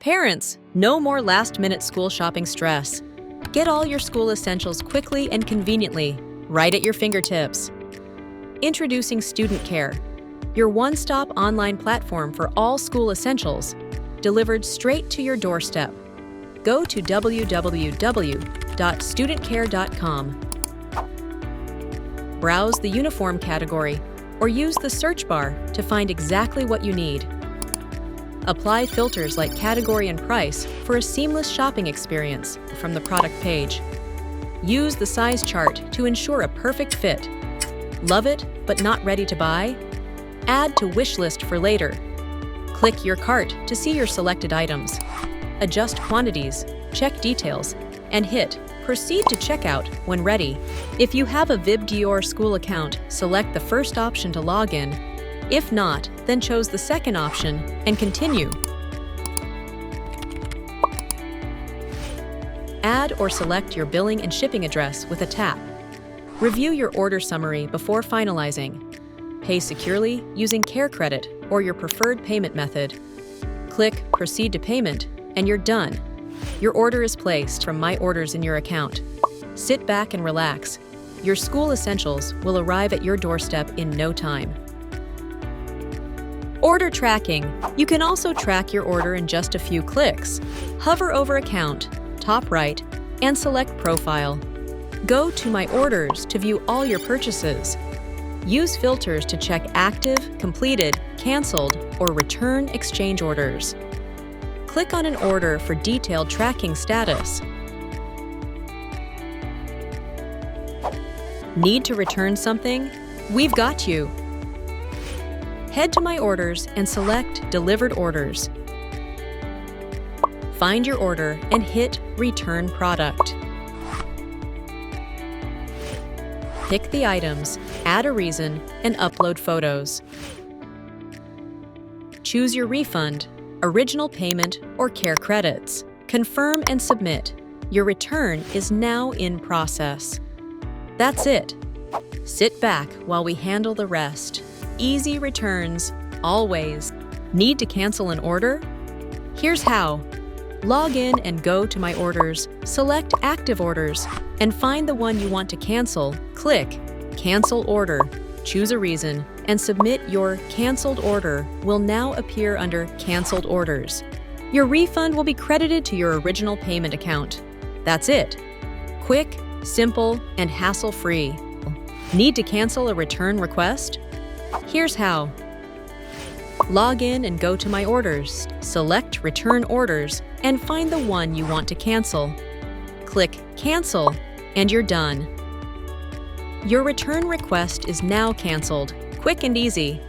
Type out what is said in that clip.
Parents, no more last-minute school shopping stress. Get all your school essentials quickly and conveniently, right at your fingertips. Introducing StudentKare, your one-stop online platform for all school essentials, delivered straight to your doorstep. Go to www.studentkare.com. Browse the uniform category or use the search bar to find exactly what you need. Apply filters like category and price for a seamless shopping experience from the product page. Use the size chart to ensure a perfect fit. Love it but not ready to buy? Add to wish list for later. Click your cart to see your selected items. Adjust quantities, check details, and hit Proceed to checkout when ready. If you have a VibDior school account, select the first option to log in. If not, then choose the second option and continue. Add or select your billing and shipping address with a tap. Review your order summary before finalizing. Pay securely using Care Credit or your preferred payment method. Click Proceed to Payment, and you're done. Your order is placed from My Orders in your account. Sit back and relax. Your school essentials will arrive at your doorstep in no time. Order tracking. You can also track your order in just a few clicks. Hover over Account, top right, and select Profile. Go to My Orders to view all your purchases. Use filters to check active, completed, canceled, or return exchange orders. Click on an order for detailed tracking status. Need to return something? We've got you. Head to My Orders and select Delivered Orders. Find your order and hit Return Product. Pick the items, add a reason, and upload photos. Choose your refund, original payment, or Care credits. Confirm and submit. Your return is now in process. That's it. Sit back while we handle the rest. Easy returns, always. Need to cancel an order? Here's how. Log in and go to My Orders, select Active Orders, and find the one you want to cancel. Click Cancel Order, choose a reason, and submit your canceled order will now appear under Canceled Orders. Your refund will be credited to your original payment account. That's it. Quick, simple, and hassle-free. Need to cancel a return request? Here's how. Log in and go to My Orders, select Return Orders, and find the one you want to cancel. Click Cancel, and you're done. Your return request is now canceled. Quick and easy.